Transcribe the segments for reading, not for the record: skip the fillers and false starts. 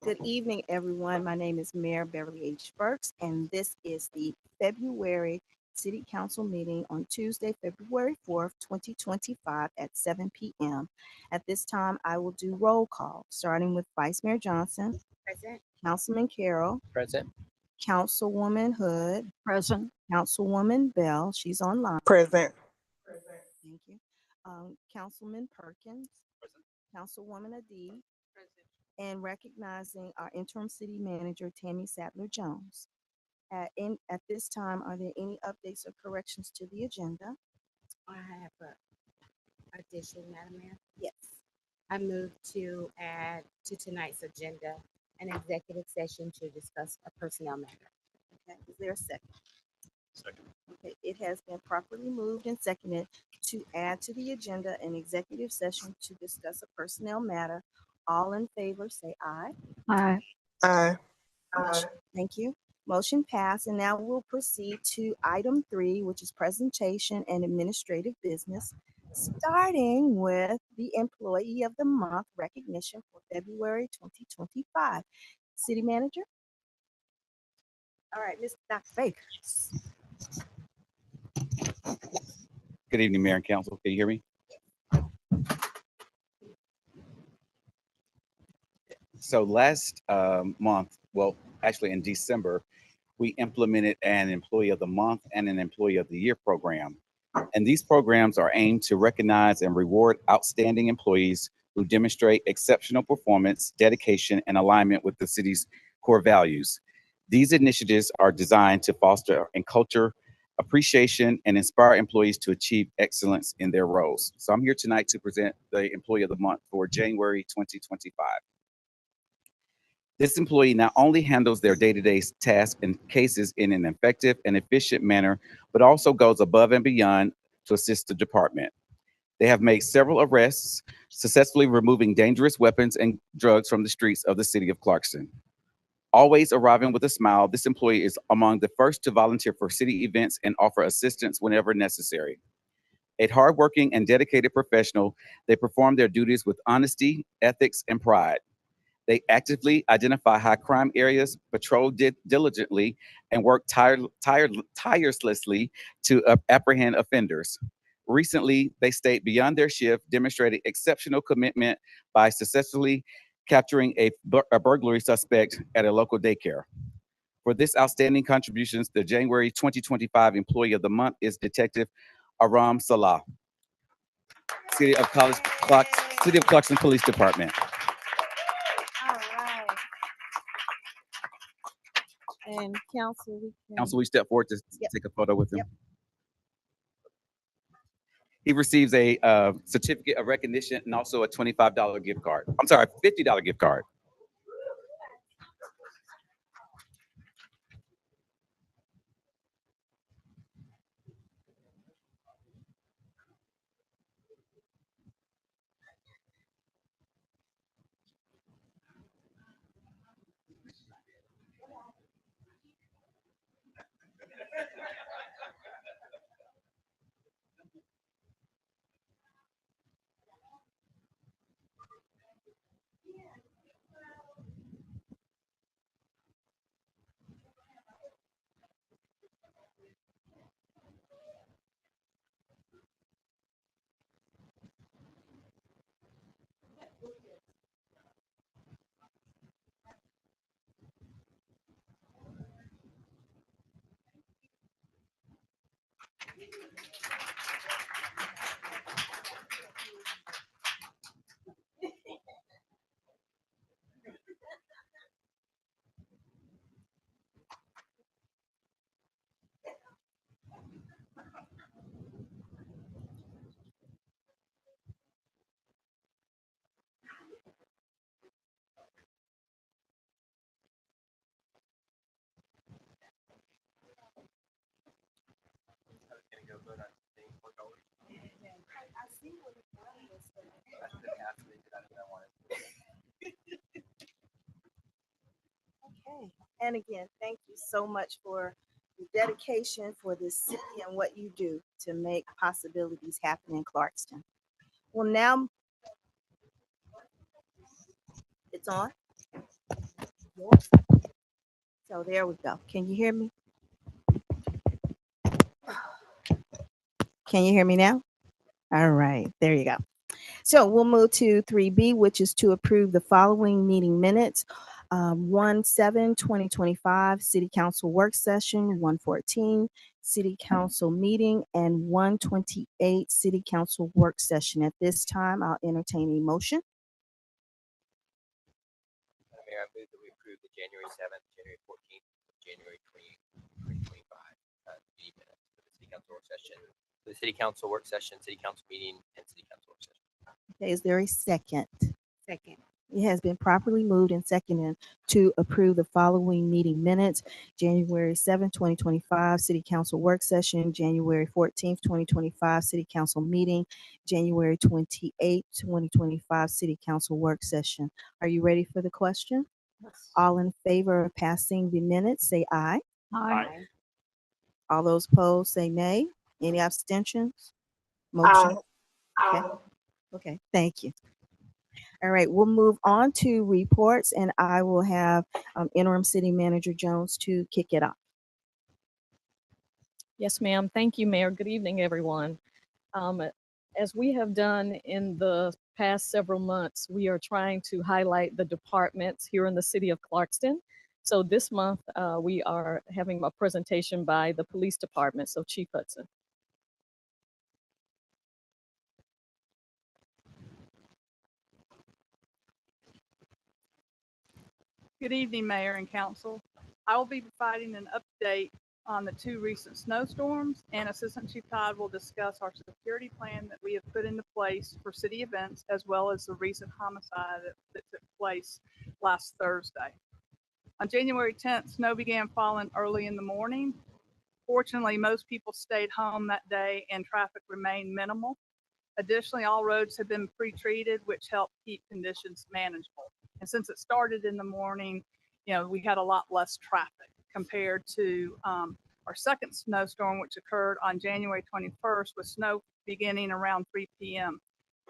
Good evening, everyone. My name is Mayor Beverly H. Burks, and this is the February City Council meeting on Tuesday, February 4th, 2025 at 7 p.m. At this time, I will do roll call, starting with Vice Mayor Johnson, Present. Councilman Carroll, Present. Councilwoman Hood, Present. Councilwoman Bell, she's online. Present. Thank you. Councilman Perkins, Councilwoman Adee, and recognizing our interim city manager, Tammy Sadler Jones. At this time, are there any updates or corrections to the agenda? I have a addition, Madam Mayor. Yes. I move to add to tonight's agenda an executive session to discuss a personnel matter. Okay, is there a second? Second. Okay, it has been properly moved and seconded to add to the agenda an executive session to discuss a personnel matter. All in favor, say aye. Aye. Aye. Thank you. Motion passed, and now we'll proceed to item 3, which is presentation and administrative business, starting with the Employee of the Month recognition for February 2025. City Manager? All right, Mr. Dr. Baker. Good evening, Mayor and Council. Can you hear me? So last month, well, actually in December, we implemented an Employee of the Month and an Employee of the Year program. And these programs are aimed to recognize and reward outstanding employees who demonstrate exceptional performance, dedication, and alignment with the city's core values. These initiatives are designed to foster and culture appreciation and inspire employees to achieve excellence in their roles. So I'm here tonight to present the Employee of the Month for January 2025. This employee not only handles their day-to-day tasks and cases in an effective and efficient manner, but also goes above and beyond to assist the department. They have made several arrests, successfully removing dangerous weapons and drugs from the streets of the city of Clarkston. Always arriving with a smile, this employee is among the first to volunteer for city events and offer assistance whenever necessary. A hardworking and dedicated professional, they perform their duties with honesty, ethics, and pride. They actively identify high crime areas, patrol diligently, and work tirelessly to apprehend offenders. Recently, they stayed beyond their shift, demonstrating exceptional commitment by successfully capturing a burglary suspect at a local daycare. For this outstanding contributions, the January 2025 Employee of the Month is Detective Aram Salah, City of Clarkston Police Department. All right. And council, we can. Council, we step forward to Yep. take a photo with him. Yep. He receives a certificate of recognition and also a $25 gift card. I'm sorry, $50 gift card. Okay. And again, thank you so much for your dedication for this city and what you do to make possibilities happen in Clarkston. Well, now it's on. So there we go. Can you hear me? Can you hear me now? All right, there you go. So we'll move to 3B, which is to approve the following meeting minutes. 1/7/2025 City Council Work Session, 1/14 City Council Meeting, and 1/28 City Council Work Session. At this time, I'll entertain a motion. Mayor, I move that we approve the January 7th, January 14th, January 2025 meeting minutes for the city council work session, for the city council work session, city council meeting, and city council work session. Okay, is there a second? Second. It has been properly moved and seconded to approve the following meeting minutes. January 7th, 2025 City Council Work Session, January 14th, 2025 City Council Meeting, January 28th, 2025 City Council Work Session. Are you ready for the question? All in favor of passing the minutes, say aye. Aye. All those opposed, say nay. Any abstentions? Motion. Okay, thank you. All right, we'll move on to reports, and I will have Interim City Manager Jones to kick it off. Yes, ma'am. Thank you, Mayor. Good evening, everyone. As we have done in the past several months, we are trying to highlight the departments here in the city of Clarkston. So this month, we are having a presentation by the police department. So Chief Hudson. Good evening, Mayor and Council. I will be providing an update on the two recent snowstorms, and Assistant Chief Todd will discuss our security plan that we have put into place for city events, as well as the recent homicide that took place last Thursday. On January 10th, snow began falling early in the morning. Fortunately, most people stayed home that day and traffic remained minimal. Additionally, all roads have been pre-treated, which helped keep conditions manageable. And since it started in the morning, we had a lot less traffic compared to our second snowstorm, which occurred on January 21st, with snow beginning around 3 p.m.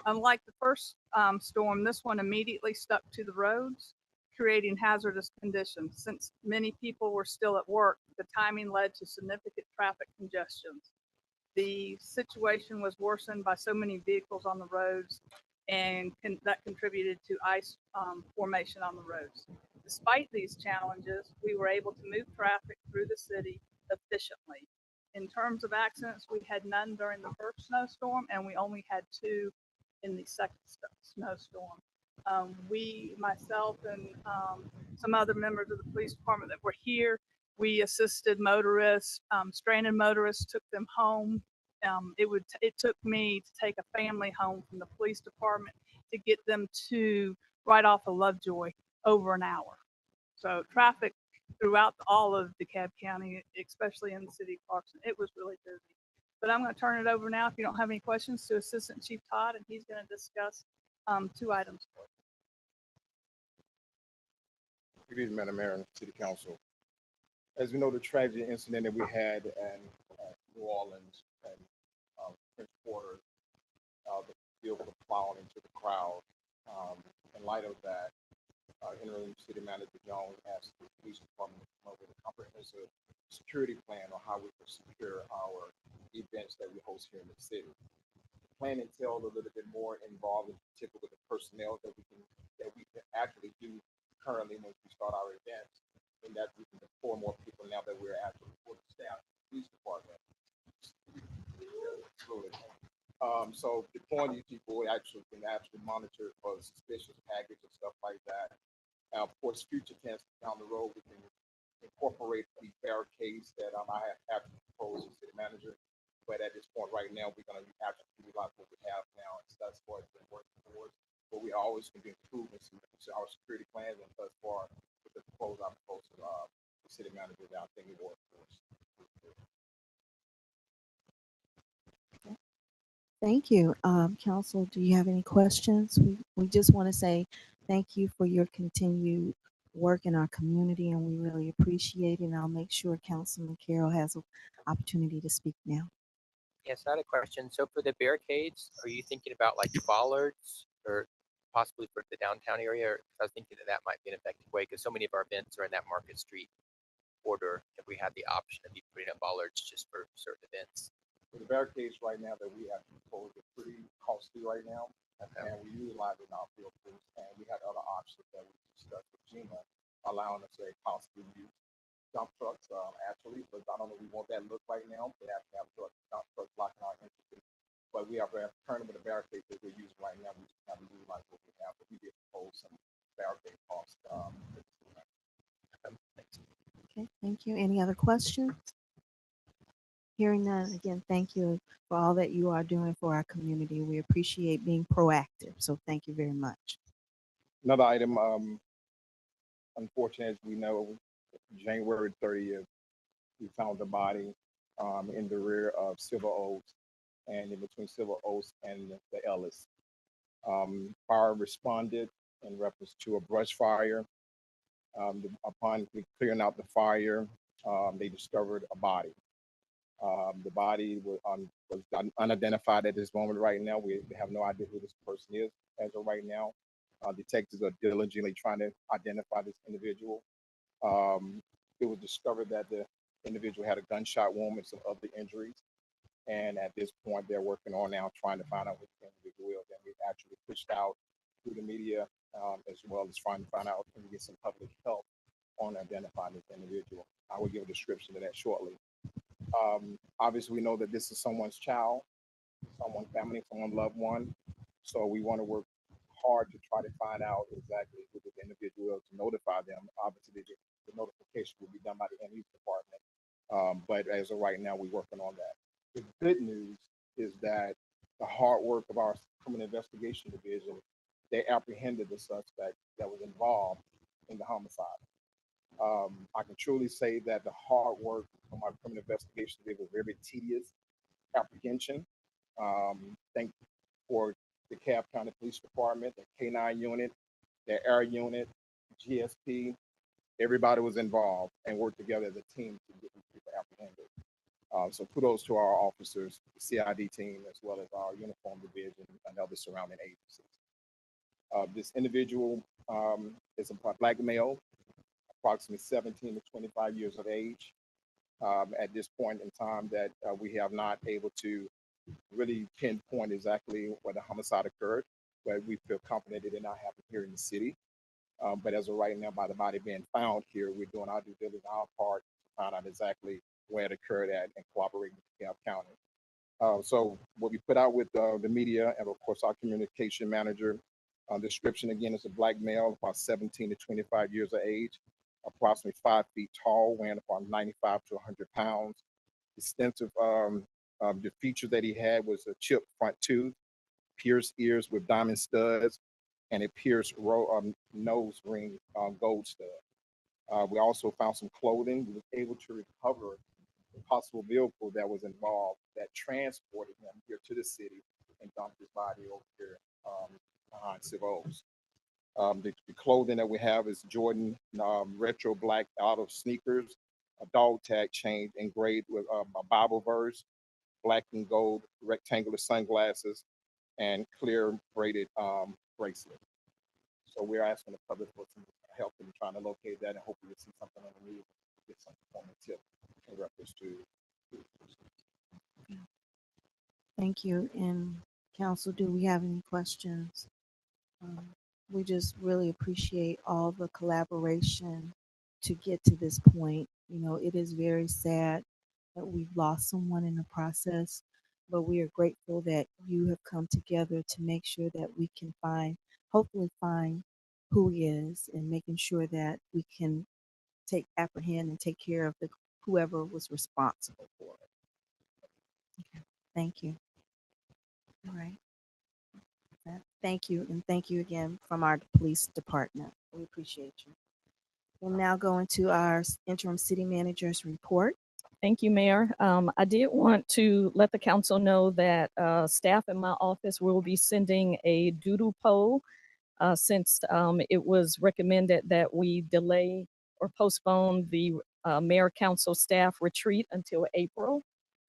Unlike the first storm, this one immediately stuck to the roads, creating hazardous conditions. Since many people were still at work, the timing led to significant traffic congestions. The situation was worsened by so many vehicles on the roads, and that contributed to ice formation on the roads. Despite these challenges, we were able to move traffic through the city efficiently. In terms of accidents, we had none during the first snowstorm, and we only had 2 in the second snowstorm. Myself and some other members of the police department that were here, we assisted motorists, stranded motorists, took them home. It took me to take a family home from the police department to get them to right off of Lovejoy over an hour. So traffic throughout all of DeKalb County, especially in the city of Clarkston, it was really busy. But I'm going to turn it over now, if you don't have any questions, to Assistant Chief Todd, and he's going to discuss 2 items for you. Good evening, Madam Mayor and City Council. As we know, the tragic incident that we had in New Orleans and French Quarter, the vehicle plowing into the crowd. In light of that, Interim City Manager Jones asked the police department to come up with a comprehensive security plan on how we can secure our events that we host here in the city. The plan entailed a little bit more involved, in particular with the personnel that we can actually do currently when we start our events, and that we can deploy more people now that we're actually fully staffed in the police department. So deploying these people can actually monitor for suspicious package and stuff like that. Of course, future tense down the road, we can incorporate the barricades that I have actually proposed as city manager. But at this point right now, we're going to actually utilize what we have now, and that's what we've been working towards. But we always can do improvements to our security plans, and thus far, with the proposal I proposed to the city manager that I think it works for us. Thank you. Council, do you have any questions? We just want to say thank you for your continued work in our community, and we really appreciate it. And I'll make sure Councilman Carroll has an opportunity to speak now. Yes, I had a question. So for the barricades, are you thinking about like bollards or possibly for the downtown area? Or I was thinking that that might be an effective way because so many of our events are in that Market Street order. If we had the option of putting up bollards just for certain events. So the barricades right now that we have proposed are pretty costly right now, Okay. and we utilize it in our field crews, and we had other options that we discussed with Gina, allowing us to possibly use dump trucks, actually, but I don't know if we want that look right now. They have to have dump trucks blocking our entrances. But we have currently with the barricades that we're using right now, we just have to utilize what we have, but we did propose some barricade costs. Thanks. Okay, thank you. Any other questions? Hearing none, again, thank you for all that you are doing for our community. We appreciate being proactive, so thank you very much. Another item, unfortunately, as we know, January 30th, we found the body in the rear of Silver Oaks and in between Silver Oaks and the Ellis. Fire responded in reference to a brush fire. Upon clearing out the fire, they discovered a body. The body was unidentified at this moment right now. We have no idea who this person is as of right now. Detectives are diligently trying to identify this individual. It was discovered that the individual had a gunshot wound and some other injuries. And at this point, they're working on now trying to find out who the individual is. And we've actually pushed out through the media as well as trying to find out can we get some public help on identifying this individual. I will give a description of that shortly. Obviously, we know that this is someone's child, someone's family, someone's loved one. So we want to work hard to try to find out exactly who this individual is to notify them. Obviously, the notification will be done by the ME department. But as of right now, we're working on that. The good news is that the hard work of our criminal investigation division, they apprehended the suspect that was involved in the homicide. I can truly say that the hard work from our criminal investigation division was very tedious apprehension. Thank for the Cobb County Police Department, the K9 unit, the air unit, GSP, everybody was involved and worked together as a team to get these people apprehended. So kudos to our officers, the CID team, as well as our uniform division and other surrounding agencies. This individual is a black male, approximately 17 to 25 years of age. At this point in time that we have not able to really pinpoint exactly where the homicide occurred, but we feel confident it did not happen here in the city. But as of right now, by the body being found here, we're doing our due diligence, our part to find out exactly where it occurred at and cooperating with Cobb County. So what we put out with the media and of course our communication manager, description again is a black male, about 17 to 25 years of age, approximately 5 feet tall, weighing about 95 to 100 pounds. Extensive, the feature that he had was a chipped front tooth, pierced ears with diamond studs, and a pierced nose ring gold stud. We also found some clothing. We were able to recover the possible vehicle that was involved that transported him here to the city and dumped his body over here behind Silver Oaks. The clothing that we have is Jordan retro black auto sneakers, a dog tag chain engraved with a Bible verse, black and gold rectangular sunglasses, and clear braided bracelet. So we're asking the public for some help in trying to locate that and hopefully we'll see something on the news, get some on the tip in reference to. Thank you. And council, do we have any questions? We just really appreciate all the collaboration to get to this point. You know, it is very sad that we've lost someone in the process, but we are grateful that you have come together to make sure that we can hopefully find who he is and making sure that we can apprehend and take care of whoever was responsible for it. Okay. Thank you. All right. Thank you, and thank you again from our police department. We appreciate you. We'll now go into our interim city manager's report. Thank you, Mayor. I did want to let the council know that staff in my office will be sending a doodle poll since it was recommended that we delay or postpone the mayor council staff retreat until April.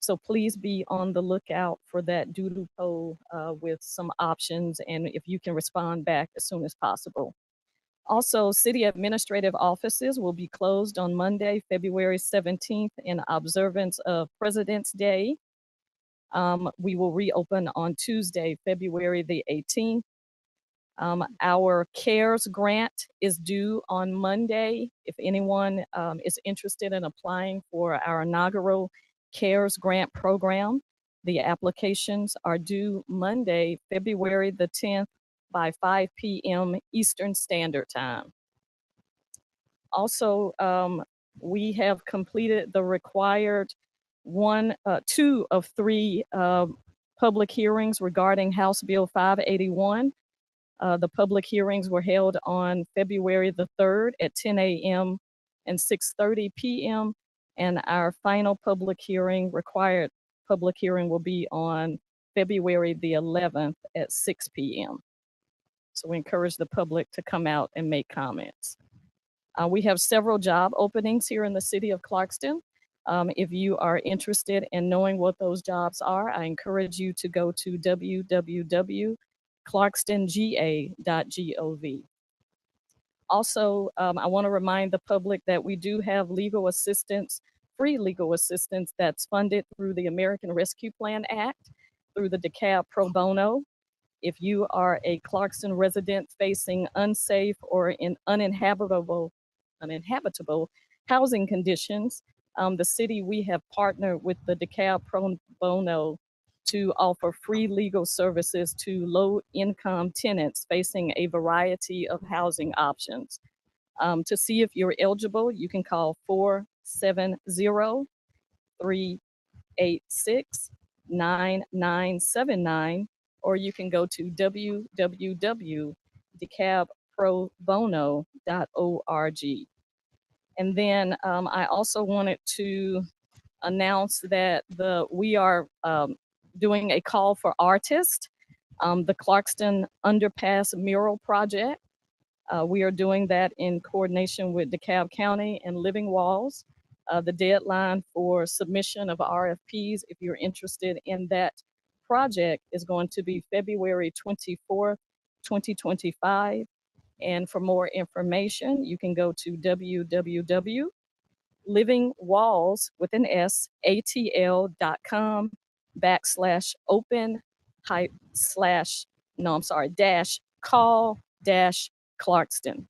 So please be on the lookout for that doodle poll with some options, and if you can respond back as soon as possible. Also, city administrative offices will be closed on Monday, February 17th in observance of President's Day. We will reopen on Tuesday, February the 18th. Our CARES grant is due on Monday. If anyone is interested in applying for our inaugural CARES grant program, the applications are due Monday, February the 10th by 5 p.m. Eastern Standard Time. Also, we have completed the required two of three public hearings regarding House Bill 581. The public hearings were held on February the 3rd at 10 a.m. and 6:30 p.m. And our final required public hearing will be on February the 11th at 6 p.m. So we encourage the public to come out and make comments. We have several job openings here in the city of Clarkston. If you are interested in knowing what those jobs are, I encourage you to go to www.clarkstonga.gov. Also, I want to remind the public that we do have legal assistance, free legal assistance that's funded through the American Rescue Plan Act, through the DeKalb Pro Bono. If you are a Clarkston resident facing unsafe or uninhabitable housing conditions, the city, we have partnered with the DeKalb Pro Bono to offer free legal services to low-income tenants facing a variety of housing options. To see if you're eligible, you can call 470-386-9979, or you can go to www.decalbprobono.org. And then I also wanted to announce that we are doing a call for artists, the Clarkston Underpass Mural Project. We are doing that in coordination with DeKalb County and Living Walls. The deadline for submission of RFPs, if you're interested in that project, is going to be February 24th, 2025. And for more information, you can go to www.livingwalls-call-Clarkston.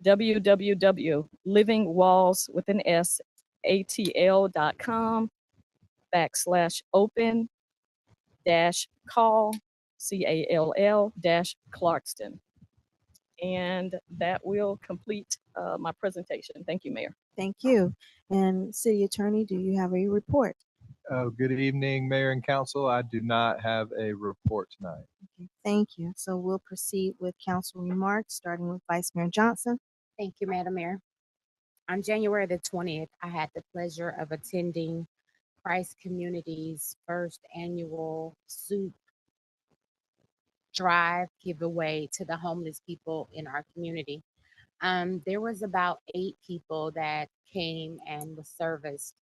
www.livingwalls-call-Clarkston. And that will complete my presentation. Thank you, Mayor. Thank you. And City Attorney, do you have a report? Good evening, Mayor and Council. I do not have a report tonight. Okay, thank you. So we'll proceed with council remarks, starting with Vice Mayor Johnson. Thank you, Madam Mayor. On January the 20th, I had the pleasure of attending Christ Community's first annual soup drive giveaway to the homeless people in our community. There was about 8 people that came and was serviced.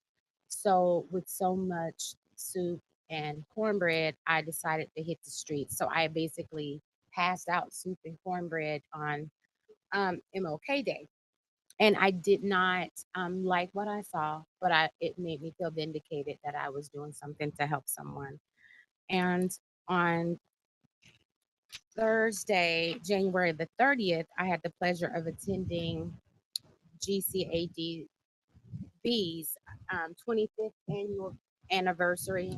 So with so much soup and cornbread, I decided to hit the streets. So I basically passed out soup and cornbread on MLK Day. And I did not like what I saw, but it made me feel vindicated that I was doing something to help someone. And on Thursday, January the 30th, I had the pleasure of attending GCADB's 25th annual anniversary.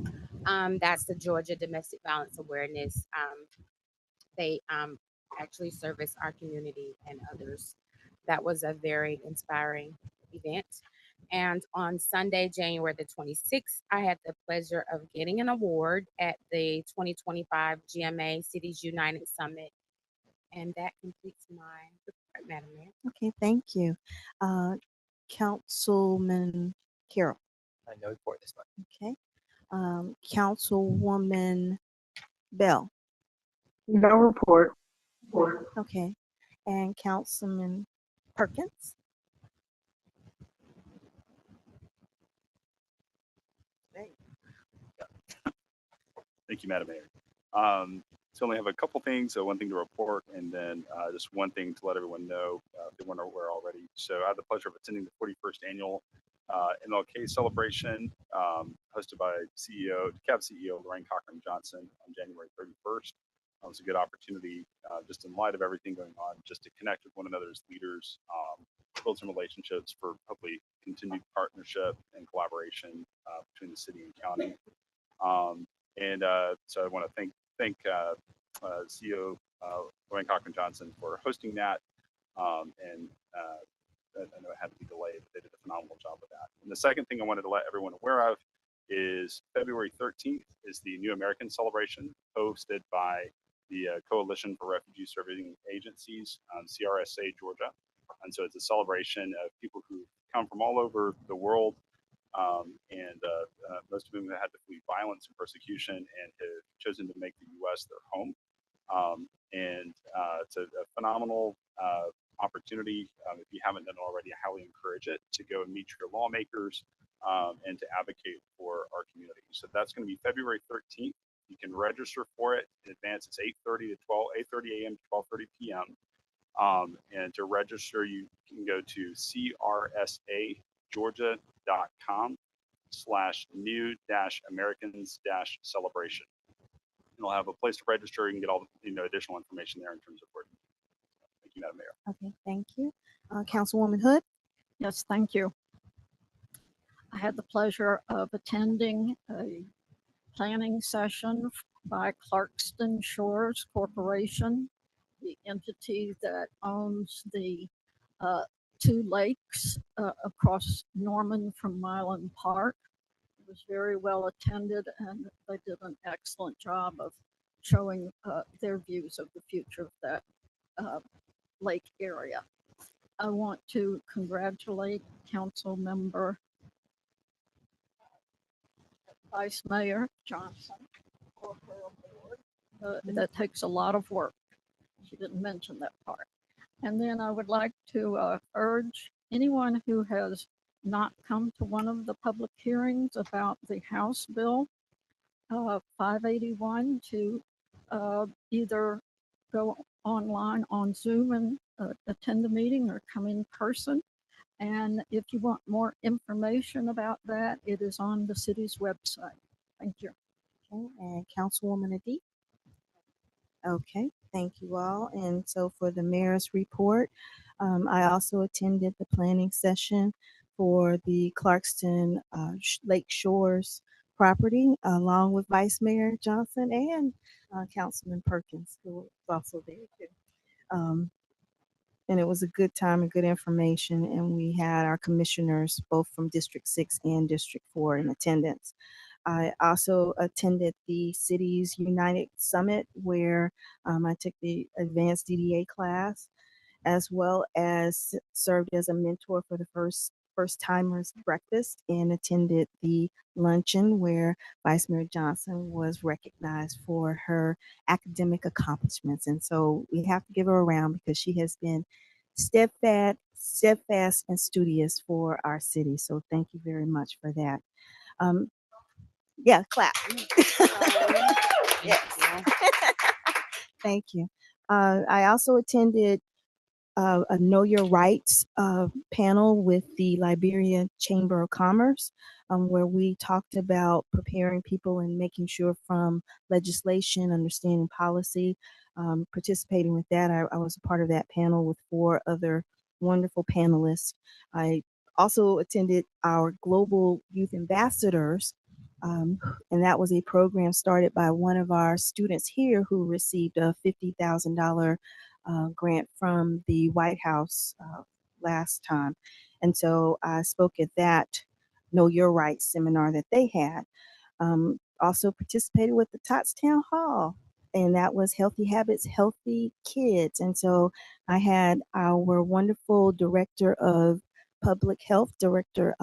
That's the Georgia Domestic Violence Awareness. They actually service our community and others. That was a very inspiring event. And on Sunday, January the 26th, I had the pleasure of getting an award at the 2025 GMA Cities United Summit. And that completes my report, Madam Mayor. Okay, thank you. Councilman Carroll. No report this month. Okay. Councilwoman Bell. No report. Okay. And Councilman Perkins. Okay. Thank you, Madam Mayor. So I only have a couple things, so one thing to report, and then just one thing to let everyone know if they weren't aware already. So I had the pleasure of attending the 41st annual MLK celebration hosted by DeKalb CEO Lorraine Cochran Johnson on January 31st. It was a good opportunity, just in light of everything going on, just to connect with one another as leaders, build some relationships for hopefully continued partnership and collaboration between the city and county. So I want to thank CEO Lorraine Cochran Johnson for hosting that. I know it had to be delayed, but they did a phenomenal job with that. And the second thing I wanted to let everyone aware of is February 13th is the New American Celebration hosted by the Coalition for Refugee Serving Agencies, CRSA Georgia. And so it's a celebration of people who come from all over the world, most of whom have had to flee violence and persecution and have chosen to make the U.S. their home. It's a phenomenal opportunity. If you haven't done it already, I highly encourage it to go and meet your lawmakers and to advocate for our community. So that's going to be February 13th. You can register for it in advance. It's 8:30 a.m. to 12:30 p.m. And to register, you can go to crsageorgia.com/new-americans-celebration. It'll have a place to register. You can get all the additional information there in terms of where. Thank you, Madam Mayor. Okay, thank you. Councilwoman Hood? Yes, thank you. I had the pleasure of attending a planning session by Clarkston Shores Corporation, the entity that owns the two lakes across Norman from Milan Park. It was very well attended, and they did an excellent job of showing their views of the future of that lake area. I want to congratulate Council Member Vice Mayor Johnson for her award. That takes a lot of work. She didn't mention that part. And then I would like to urge anyone who has not come to one of the public hearings about the House Bill 581 to either go online on Zoom and attend the meeting or come in person. And if you want more information about that, it is on the city's website. Thank you. Okay, and Councilwoman Adi? Okay, thank you all. And so for the mayor's report, I also attended the planning session for the Clarkston Lake Shores property, along with Vice Mayor Johnson and Councilman Perkins, who was also there too. And it was a good time and good information. And we had our commissioners, both from District 6 and District 4 in attendance. I also attended the Cities United Summit where I took the advanced DDA class, as well as served as a mentor for the first timers breakfast and attended the luncheon where Vice Mayor Johnson was recognized for her academic accomplishments. And so we have to give her a round because she has been steadfast and studious for our city. So thank you very much for that. Yeah, clap. Yes. Thank you. I also attended a Know Your Rights panel with the Liberia Chamber of Commerce, where we talked about preparing people and making sure from legislation, understanding policy, participating with that. I was a part of that panel with 4 other wonderful panelists. I also attended our Global Youth Ambassadors, and that was a program started by one of our students here who received a $50,000 grant from the White House last time. And so I spoke at that Know Your Rights seminar that they had. Also participated with the Tots Town Hall, and that was Healthy Habits, Healthy Kids. And so I had our wonderful Director of Public Health, Dr.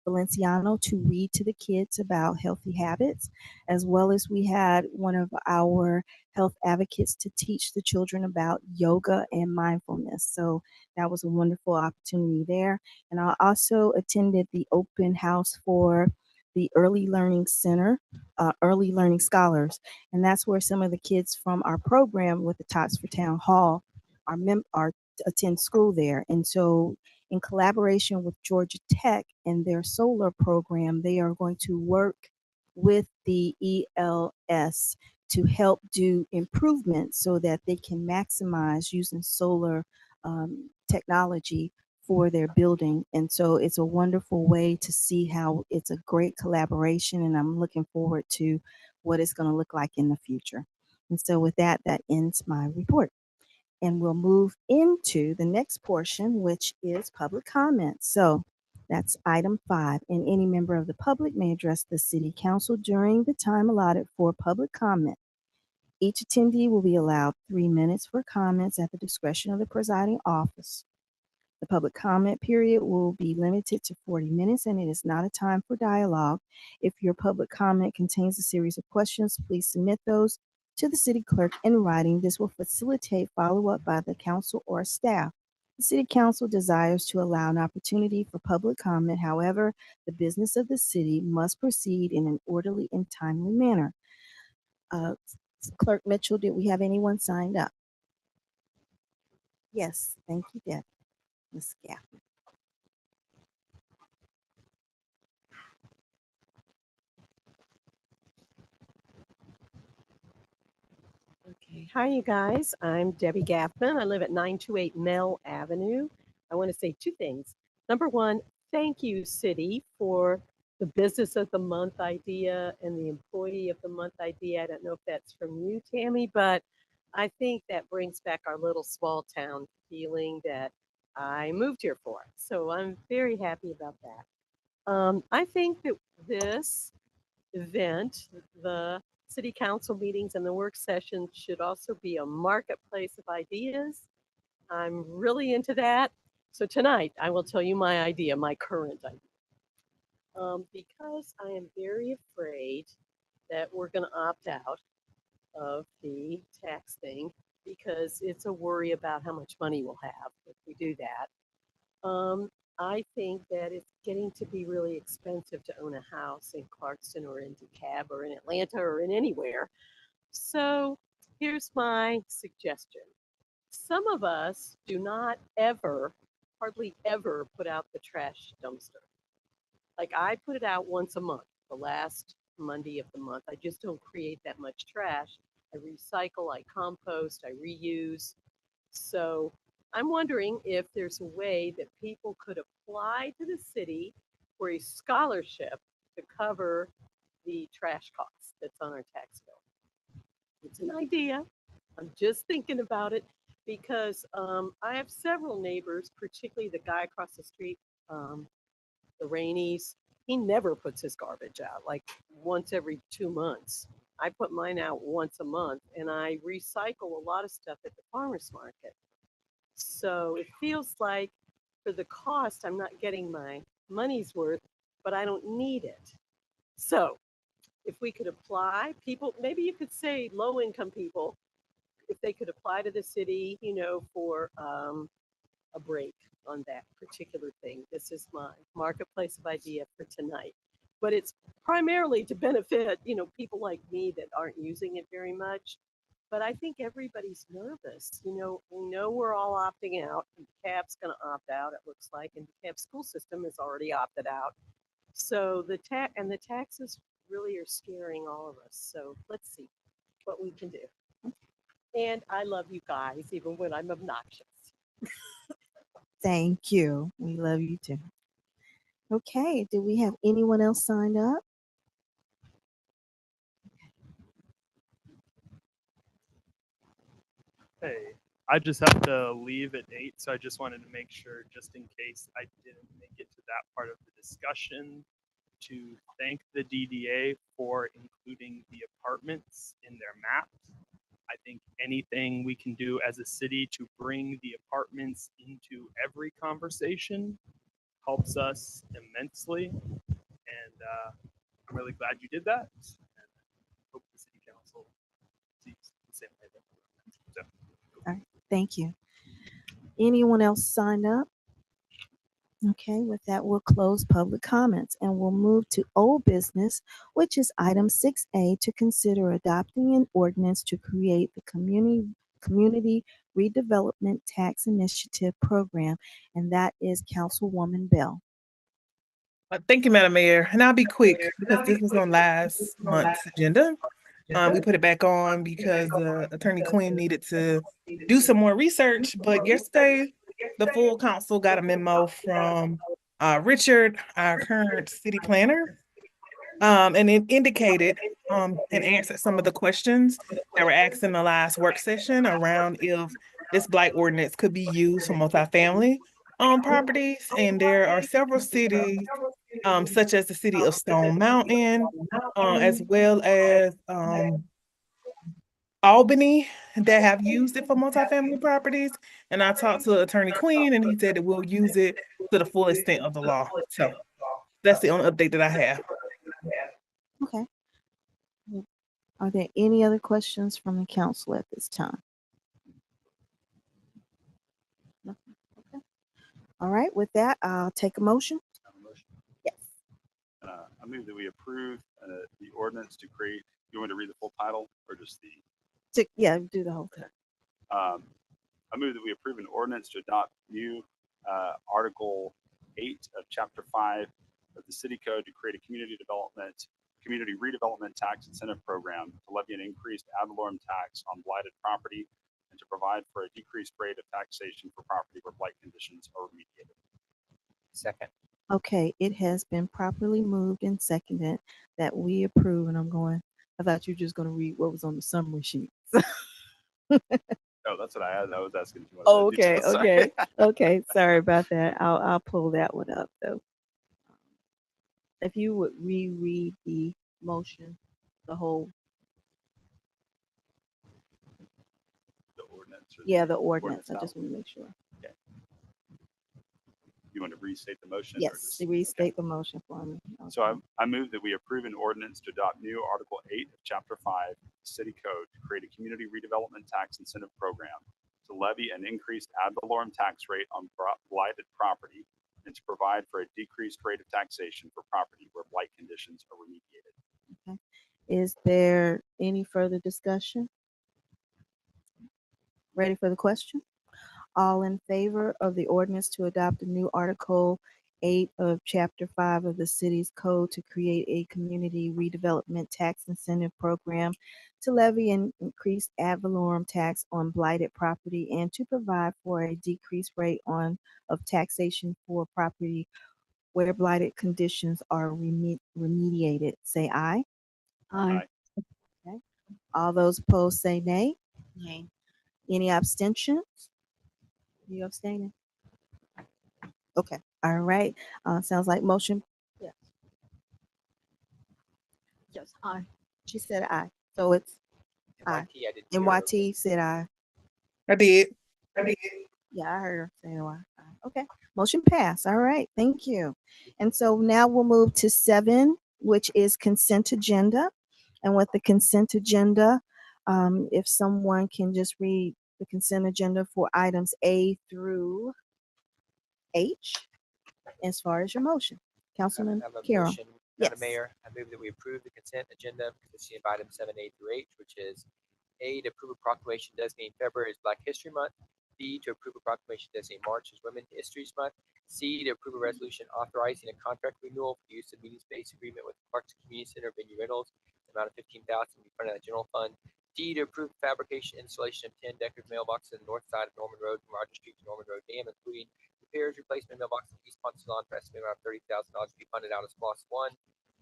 Valenciano, to read to the kids about healthy habits, as well as we had one of our health advocates to teach the children about yoga and mindfulness. So that was a wonderful opportunity there. And I also attended the open house for the Early Learning Center, Early Learning Scholars. And that's where some of the kids from our program with the Tots for Town Hall are attend school there. And so in collaboration with Georgia Tech and their solar program, they are going to work with the ELS to help do improvements so that they can maximize using solar technology for their building. And so it's a wonderful way to see how it's a great collaboration, and I'm looking forward to what it's going to look like in the future. And so with that, that ends my report. And we'll move into the next portion, which is public comment. So that's item 5. And any member of the public may address the city council during the time allotted for public comment. Each attendee will be allowed 3 minutes for comments at the discretion of the presiding officer. The public comment period will be limited to 40 minutes, and it is not a time for dialogue. If your public comment contains a series of questions, please submit those to the city clerk in writing. This will facilitate follow-up by the council or staff. The city council desires to allow an opportunity for public comment. However, the business of the city must proceed in an orderly and timely manner. Clerk Mitchell, did we have anyone signed up? Yes, thank you, Deb. Ms. Gaffney. Okay. Hi, you guys. I'm Debbie Gaffman. I live at 928 Mell Avenue. I want to say 2 things. Number 1, thank you, City, for the Business of the Month idea and the Employee of the Month idea. I don't know if that's from you, Tammy, but I think that brings back our little small town feeling that I moved here for. So I'm very happy about that. I think that this event, the city council meetings and the work sessions, should also be a marketplace of ideas. I'm really into that. So tonight I will tell you my idea, my current idea. Because I am very afraid that we're going to opt out of the tax thing because it's a worry about how much money we'll have if we do that. I think that it's getting to be really expensive to own a house in Clarkston or in DeKalb or in Atlanta or in anywhere. So here's my suggestion. Some of us do not ever, hardly ever put out the trash dumpster. Like I put it out once a month, the last Monday of the month. I just don't create that much trash. I recycle, I compost, I reuse. So I'm wondering if there's a way that people could apply to the city for a scholarship to cover the trash costs that's on our tax bill. It's an idea. I'm just thinking about it because I have several neighbors, particularly the guy across the street, the Rainies. He never puts his garbage out, like once every 2 months. I put mine out once a month, and I recycle a lot of stuff at the farmer's market. So it feels like for the cost, I'm not getting my money's worth, but I don't need it. So if we could apply, people, maybe you could say low income people, if they could apply to the city, you know, for a break on that particular thing. This is my marketplace of idea for tonight. But it's primarily to benefit, you know, people like me that aren't using it very much. But I think everybody's nervous. You know, we know we're all opting out. And DeKalb's going to opt out, it looks like, and DeKalb school system has already opted out. So the taxes really are scaring all of us. So let's see what we can do. And I love you guys, even when I'm obnoxious. Thank you. We love you too. Okay, do we have anyone else signed up? Hey, I just have to leave at 8, so I just wanted to make sure, just in case I didn't make it to that part of the discussion, to thank the DDA for including the apartments in their map. I think anything we can do as a city to bring the apartments into every conversation helps us immensely. And I'm really glad you did that. And hope the city council sees the same way that we're. So. All right, thank you. Anyone else signed up? Okay, with that, we'll close public comments and we'll move to old business, which is item 6A to consider adopting an ordinance to create the community redevelopment tax initiative program, and that is Councilwoman Bell. Thank you, Madam Mayor. And I'll be quick because this was on last month's agenda. We put it back on because Attorney Quinn needed to do some more research. But yesterday, the full council got a memo from Richard, our current city planner. And it indicated and answered some of the questions that were asked in the last work session around if this blight ordinance could be used for multifamily properties. And there are several cities, such as the city of Stone Mountain, as well as Albany, that have used it for multifamily properties. And I talked to Attorney Quinn, and he said that we'll use it to the full extent of the law. So that's the only update that I have. Okay. Are there any other questions from the council at this time? Nothing. Okay. All right, with that, I'll take a motion. Yes. I move that we approve the ordinance to create, you want me to read the full title or just the? Yeah, do the whole thing. I move that we approve an ordinance to adopt new Article 8 of Chapter 5 of the City Code to create a community redevelopment tax incentive program to levy an increased ad valorem tax on blighted property and to provide for a decreased rate of taxation for property where blight conditions are remediated. Second. Okay, it has been properly moved and seconded that we approve, and I thought you were just gonna read what was on the summary sheet. Oh, that's what I had. I was asking if you Oh, wanted that okay, detail. Sorry. okay, okay. Sorry about that. I'll pull that one up though. If you would reread the motion, the whole, The ordinance. Or yeah, the ordinance. I title? just want to make sure. Okay. You want to restate the motion? or Yes, just- restate the motion for me. So I move that we approve an ordinance to adopt new Article 8 of Chapter 5 City Code to create a community redevelopment tax incentive program to levy an increased ad valorem tax rate on blighted property and to provide for a decreased rate of taxation for property where blight conditions are remediated. Okay. Is there any further discussion? Ready for the question? All in favor of the ordinance to adopt a new Article 8 of Chapter 5 of the city's code to create a community redevelopment tax incentive program to levy an increased ad valorem tax on blighted property and to provide for a decreased rate of taxation for property where blighted conditions are remediated, say aye. Aye. Okay. All those opposed say nay. Nay. Any abstentions? You abstaining? Okay, all right. Sounds like motion. Yes. Yes, aye. She said aye. So it's aye. NYT, I didn't hear. NYT said aye. I did. Yeah, I heard her say aye. Okay, motion passed. All right, thank you. And so now we'll move to 7, which is consent agenda. And with the consent agenda, if someone can just read the consent agenda for items A through H, as far as your motion. Councilman I have a Carroll. motion, Madam Yes. Mayor. I move that we approve the consent agenda consisting of items 7A through H, which is A, to approve a proclamation designating February as Black History Month. B, to approve a proclamation designating March as Women's History Month. C, to approve a resolution authorizing a contract renewal for use of meeting space agreement with Clarkston Community Center venue rentals, the amount of $15,000 to be funded out of the general fund. D, to approve fabrication installation of 10 decorative mailboxes on the north side of Norman Road from Roger Street to Norman Road Dam, including repairs, replacement mailbox in East Ponce Salon for estimated amount of $30,000 to be funded out of SPOS 1.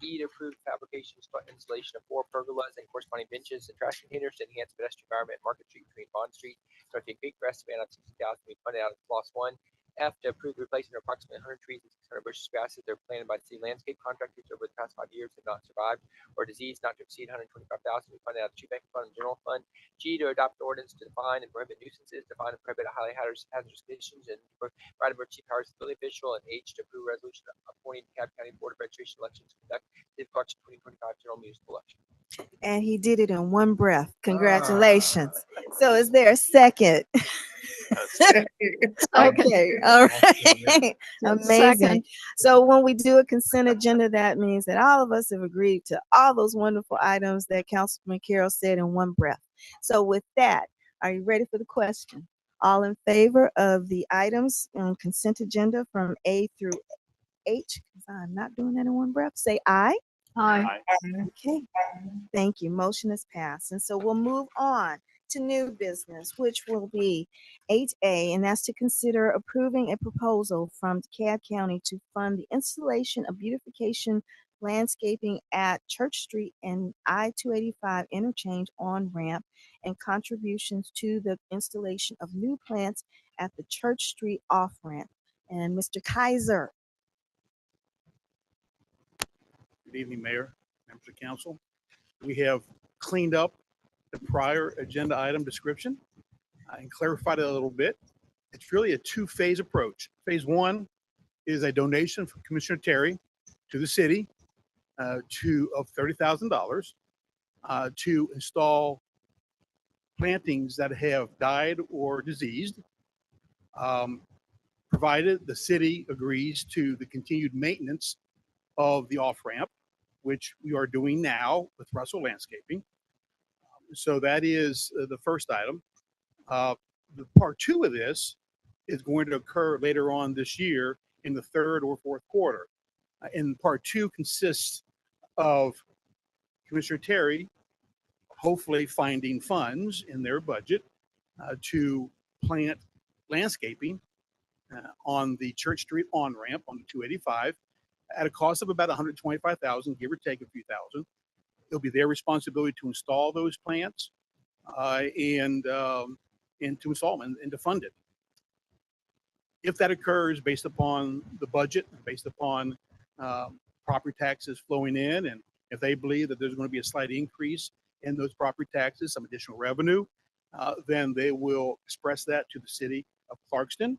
E, to approve fabrication installation of 4 pergolas and corresponding benches and trash containers to enhance pedestrian environment at Market Street between Bond Street and Northgate Creek for estimated amount of $60,000 to be funded out of SPOS 1. F, to approve the replacement of approximately 100 trees and 600 bushes of grasses that are planted by the city landscape contractors over the past 5 years and not survived, or disease not to exceed $125,000 to be funded out of the tree bank fund and general fund. G, to adopt an ordinance to define and prohibit nuisances, define and prohibit highly hazardous conditions, and provide emergency powers to the building official. And H, to approve a resolution appointing the DeKalb County Board of Registration Elections to conduct the Clarkston 2025 general municipal election. And he did it in one breath. Congratulations. So is there a second? Okay, all right. Amazing. Second. So when we do a consent agenda, that means that all of us have agreed to all those wonderful items that Councilman Carroll said in one breath. So with that, are you ready for the question? All in favor of the items on consent agenda from A through H? Because I'm not doing that in one breath. Say aye. Aye. Okay, thank you. Motion is passed. And so we'll move on to new business, which will be 8A, and that's to consider approving a proposal from DeKalb County to fund the installation of beautification landscaping at Church Street and I-285 interchange on ramp and contributions to the installation of new plants at the Church Street off ramp. And Mr. Kaiser. Good evening, Mayor, members of council. We have cleaned up the prior agenda item description and clarified it a little bit. It's really a two-phase approach. Phase one is a donation from Commissioner Terry to the city of $30,000 to install plantings that have died or diseased, provided the city agrees to the continued maintenance of the off-ramp, which we are doing now with Russell Landscaping. So that is the first item. The part two of this is going to occur later on this year in the third or fourth quarter. And part two consists of Commissioner Terry hopefully finding funds in their budget to plant landscaping on the Church Street on-ramp on the 285 at a cost of about $125,000, give or take a few thousand. It'll be their responsibility to install those plants and to install them and to fund it. If that occurs based upon the budget, based upon property taxes flowing in, and if they believe that there's going to be a slight increase in those property taxes, some additional revenue, then they will express that to the city of Clarkston,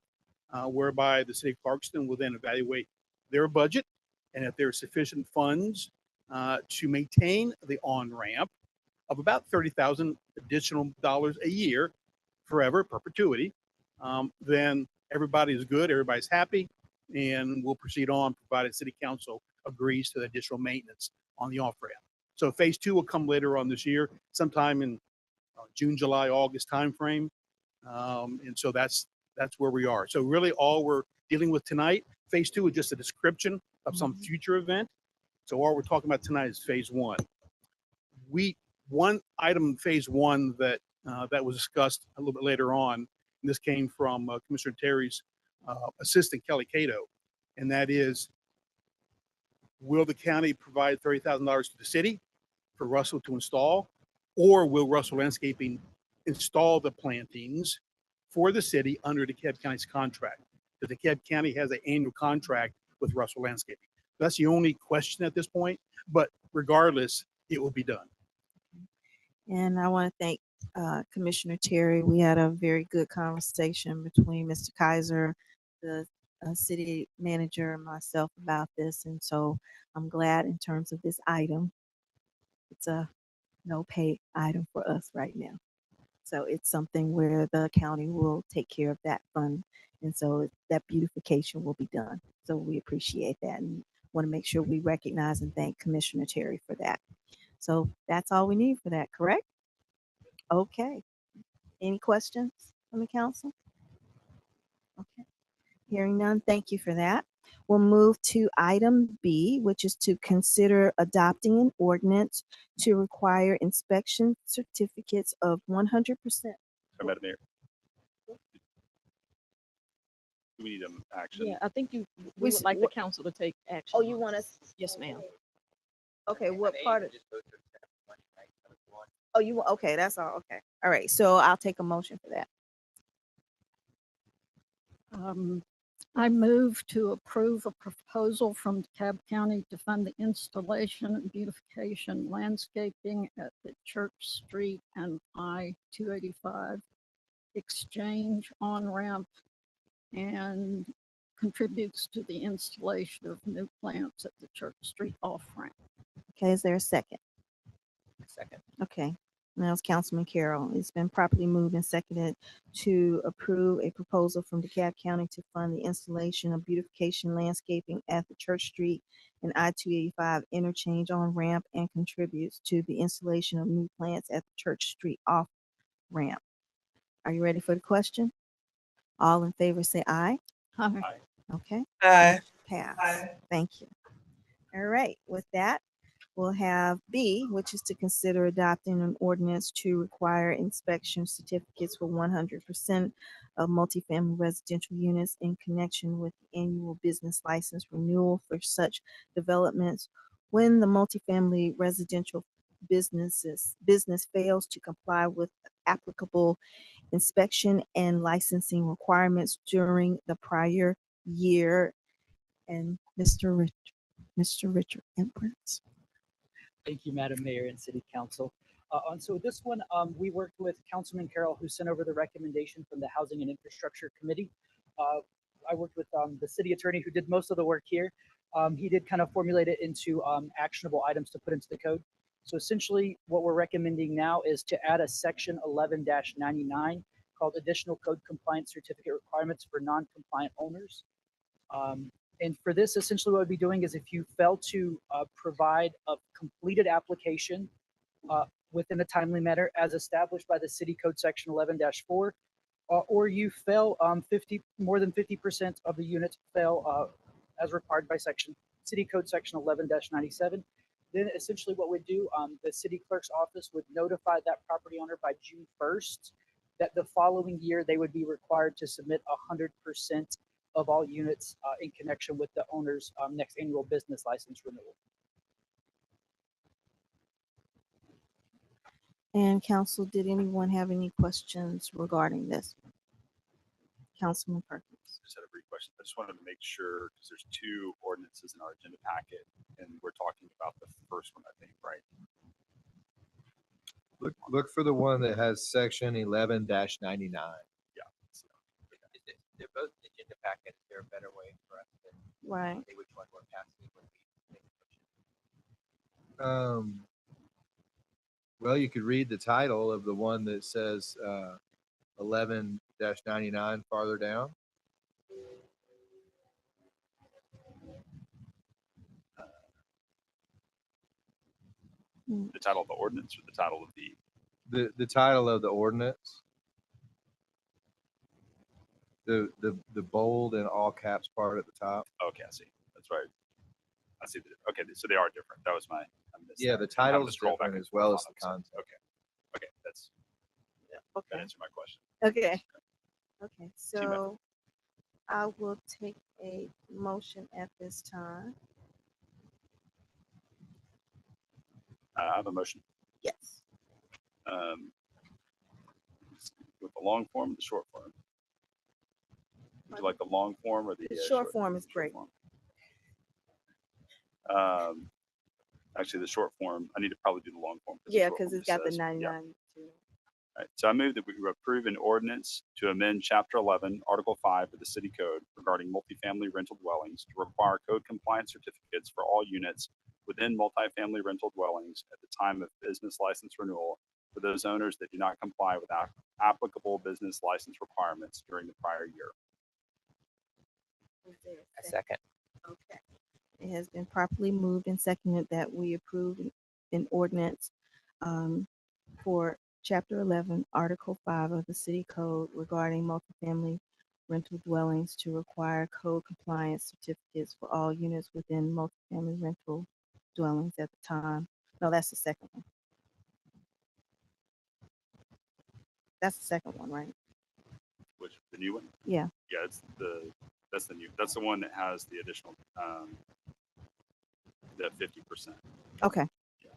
whereby the city of Clarkston will then evaluate their budget. And if there are sufficient funds to maintain the on-ramp of about $30,000 additional dollars a year, forever, perpetuity, then everybody is good, everybody's happy, and we'll proceed on provided city council agrees to the additional maintenance on the off-ramp. So phase two will come later on this year, sometime in June, July, August timeframe. And so that's where we are. So really all we're dealing with tonight, phase two is just a description of some future event. So all we're talking about tonight is phase one. One item in phase one that was discussed a little bit later on, and this came from Commissioner Terry's assistant, Kelly Cato, and that is, will the county provide $30,000 to the city for Russell to install, or will Russell Landscaping install the plantings for the city under DeKalb County's contract? Because DeKalb County has an annual contract with Russell Landscaping. That's the only question at this point, but regardless, it will be done. And I want to thank Commissioner Terry. We had a very good conversation between Mr. Kaiser, the city manager, and myself about this. And so I'm glad in terms of this item, it's a no pay item for us right now. So it's something where the county will take care of that fund. And so that beautification will be done. So we appreciate that and want to make sure we recognize and thank Commissioner Terry for that. So that's all we need for that, correct? Okay. Any questions from the council? Okay. Hearing none, thank you for that. We'll move to item B, which is to consider adopting an ordinance to require inspection certificates of 100%. Madam Mayor. Do we need an action? Yeah, I think we We would like the council to take action. Oh, you want us? Yes, ma'am. Okay, what part of? Oh, you, okay, that's all, okay. All right, so I'll take a motion for that. I move to approve a proposal from DeKalb County to fund the installation and beautification landscaping at the Church Street and I-285 exchange on-ramp and contributes to the installation of new plants at the Church Street off-ramp. Okay, is there a second? Second. Okay, Now it's Councilman Carroll. It's been properly moved and seconded to approve a proposal from DeKalb County to fund the installation of beautification landscaping at the Church Street and I-285 interchange on ramp and contributes to the installation of new plants at the Church Street off ramp. Are you ready for the question? All in favor say aye. Aye. Okay, Aye. pass. Thank you. All right, with that, we'll have B, which is to consider adopting an ordinance to require inspection certificates for 100% of multifamily residential units in connection with the annual business license renewal for such developments when the multifamily residential business fails to comply with applicable inspection and licensing requirements during the prior year. And Mr. Richard Edwards. Thank you, Madam Mayor and City Council. So this one, we worked with Councilman Carroll, who sent over the recommendation from the Housing and Infrastructure Committee. I worked with the city attorney who did most of the work here. He did kind of formulate it into actionable items to put into the code. So essentially what we're recommending now is to add a section 11-99 called Additional Code Compliance Certificate Requirements for Non-Compliant Owners. And for this, essentially what we'd be doing is if you fail to provide a completed application within a timely manner as established by the City Code Section 11-4, or you fail more than 50% of the units fail as required by City Code Section 11-97, then essentially what we'd do, the city clerk's office would notify that property owner by June 1st that the following year they would be required to submit 100% of all units in connection with the owner's next annual business license renewal. And council, did anyone have any questions regarding this? Councilman Perkins. Just had a brief question. I just wanted to make sure, because there's two ordinances in our agenda packet, and we're talking about the first one, I think, right? Look for the one that has section 11-99. Yeah. They're both agenda packets. Is there a better way for us to Right. say which one we're passing when we make a motion? Well, you could read the title of the one that says 11-99 farther down. The title of the ordinance or the title of The title of the ordinance. The bold and all caps part at the top. Okay, I see. That's right. I see. Okay, so they are different. That was my. I missed Yeah, that. the And having to title's scroll back different and as well forth as on the them, so- content. Okay, that's Okay. that answered my question. Okay. Okay, so I will take a motion at this time. I have a motion. Yes. With the long form, or the short form. Would you like the long form or the Short form is great. form? Actually, the short form. I need to probably do the long form. Yeah, short because form it's got the says- 99 too. All right, so I move that we approve an ordinance to amend Chapter 11, Article 5 of the City Code regarding multifamily rental dwellings to require code compliance certificates for all units within multifamily rental dwellings at the time of business license renewal for those owners that do not comply with applicable business license requirements during the prior year. A second. Okay. It has been properly moved and seconded that we approve an ordinance for Chapter 11, Article 5 of the City Code regarding multifamily rental dwellings to require code compliance certificates for all units within multifamily rental dwellings at the time. No, that's the second one. That's the second one, right? Which the new one? Yeah. Yeah, that's the one that has the additional the 50%. Okay.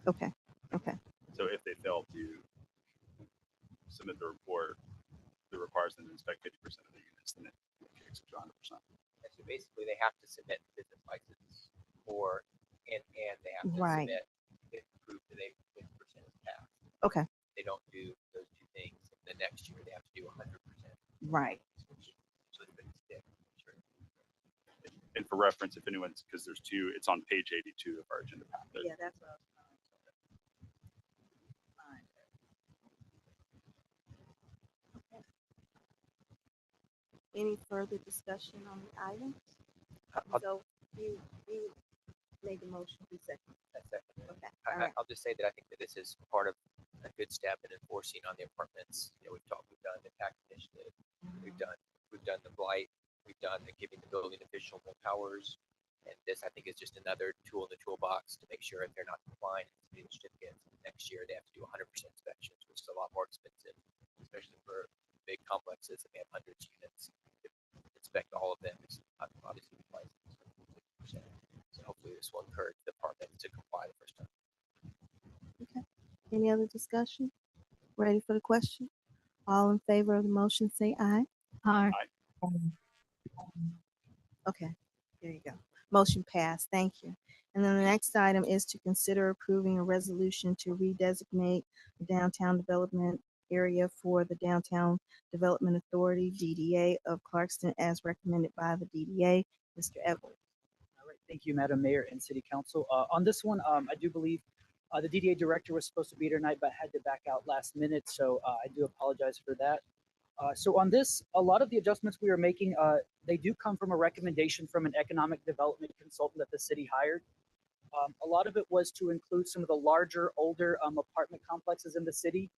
Okay. Okay. So if they fail to submit the report that requires them to inspect 50% of the units, then it kicks it to 100%. And so basically, they have to submit the business license and they have to Right. submit it proof that they 50% is passed. Okay. They don't do those two things. The next year, they have to do 100%. Right. So they can stick. Sure. And for reference, if anyone's, because there's two, it's on page 82 of our agenda packet. Yeah, that's what I was trying to find. Any further discussion on the item? So you made the motion, who seconded? Okay, all right. I'll just say that I think that this is part of a good step in enforcing on the apartments. You know, we've done the tax initiative, we've done the blight, we've done the giving the building official more powers. And this, I think, is just another tool in the toolbox to make sure if they're not complying with the certificate, next year they have to do 100% inspections, which is a lot more expensive, especially for big complexes that may have hundreds of units. To inspect all of them is obviously complies. So hopefully this will encourage the department to comply the first time. Okay. Any other discussion? Ready for the question? All in favor of the motion, say aye. Aye. Okay, there you go. Motion passed. Thank you. And then the next item is to consider approving a resolution to redesignate the downtown development area for the Downtown Development Authority, DDA of Clarkston, as recommended by the DDA. Mr. Edwards. All right, thank you, Madam Mayor and City Council. On this one, I do believe the DDA director was supposed to be here tonight, but had to back out last minute, so I do apologize for that. So on this, a lot of the adjustments we are making, they do come from a recommendation from an economic development consultant that the city hired. A lot of it was to include some of the larger, older apartment complexes in the city.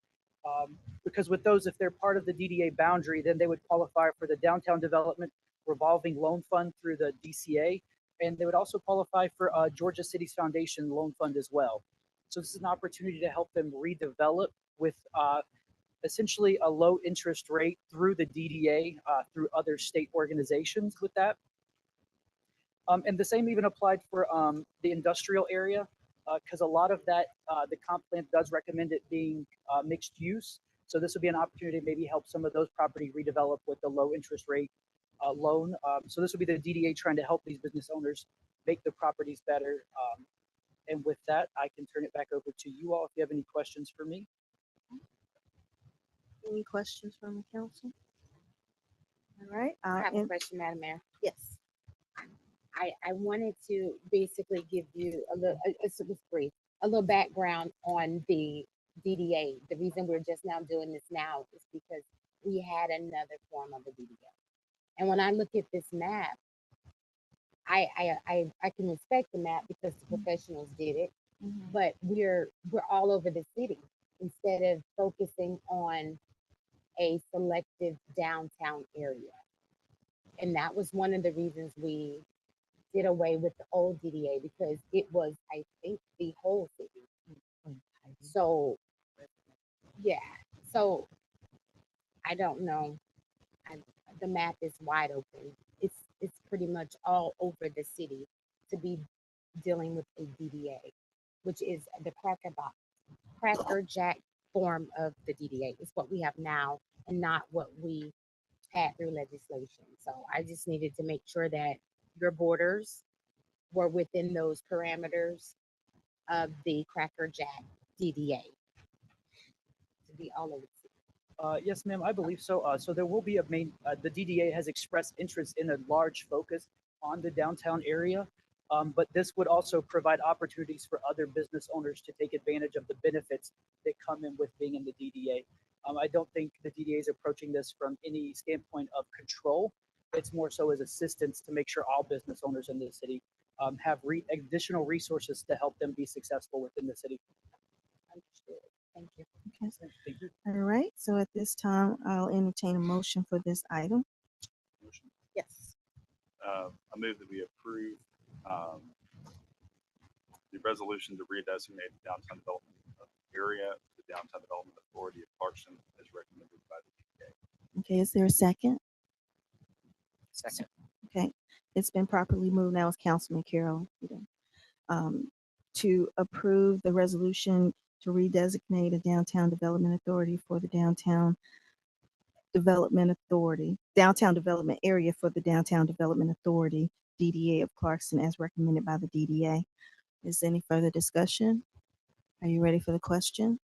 Because with those, if they're part of the DDA boundary, then they would qualify for the Downtown Development Revolving Loan Fund through the DCA. And they would also qualify for Georgia Cities Foundation Loan Fund as well. So this is an opportunity to help them redevelop with essentially a low interest rate through the DDA, through other state organizations with that. And the same even applied for the industrial area, because a lot of that, the comp plan does recommend it being mixed use. So this would be an opportunity to maybe help some of those property redevelop with the low interest rate loan. So this would be the DDA trying to help these business owners make the properties better. And with that, I can turn it back over to you all if you have any questions for me. Any questions from the council? All right. I have a question, Madam Mayor. Yes. I wanted to basically give you a little, it's brief, a little background on the DDA. The reason we're just now doing this now is because we had another form of the DDA. And when I look at this map, I can respect the map because the professionals did it, but we're all over the city instead of focusing on a selective downtown area. And that was one of the reasons we did away with the old DDA, because it was, I think, the whole city. So, yeah. So, I don't know. The map is wide open. It's pretty much all over the city to be dealing with a DDA, which is the Cracker Jack form of the DDA. It's what we have now and not what we had through legislation. So I just needed to make sure that your borders were within those parameters of the Cracker Jack DDA to be all over the city. Yes, ma'am, I believe so. So there will be a main, the DDA has expressed interest in a large focus on the downtown area. But this would also provide opportunities for other business owners to take advantage of the benefits that come in with being in the DDA. I don't think the DDA is approaching this from any standpoint of control. It's more so as assistance to make sure all business owners in the city have additional resources to help them be successful within the city. Understood. Thank you. Okay. Thank you. All right. So at this time, I'll entertain a motion for this item. Yes. I move that we approve the resolution to redesignate the downtown development area, the Downtown Development Authority of Clarkston, as recommended by the DDA. Okay. Is there a second? Second. Okay. It's been properly moved. Now it's Councilman Carroll. To approve the resolution to redesignate a downtown development authority for the downtown development area for the Downtown Development Authority, DDA of Clarkston, as recommended by the DDA. Is there any further discussion? Are you ready for the question?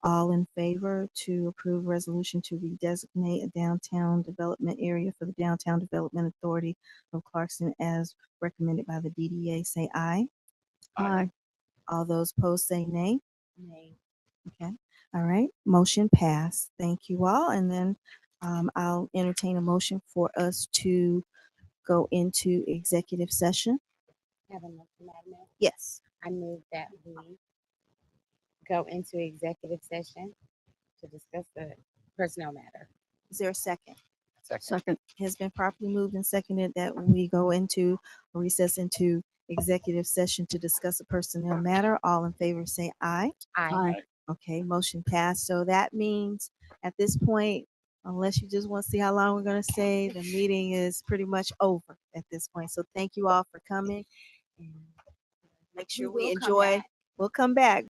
All in favor to approve resolution to redesignate a downtown development area for the Downtown Development Authority of Clarkston as recommended by the DDA, say aye. Aye. All those opposed say nay. Nay. Okay. All right. Motion passed. Thank you all. And then I'll entertain a motion for us to go into executive session. Have a motion, Madam Mayor. Yes. I move that we go into executive session to discuss the personnel matter. Is there a second? Second. It has been properly moved and seconded that we go into recess into executive session to discuss a personnel matter. All in favor say aye. Aye. Okay, motion passed. So that means at this point, unless you just want to see how long we're going to stay, the meeting is pretty much over at this point. So thank you all for coming. And make sure we will come enjoy. back. We'll come back.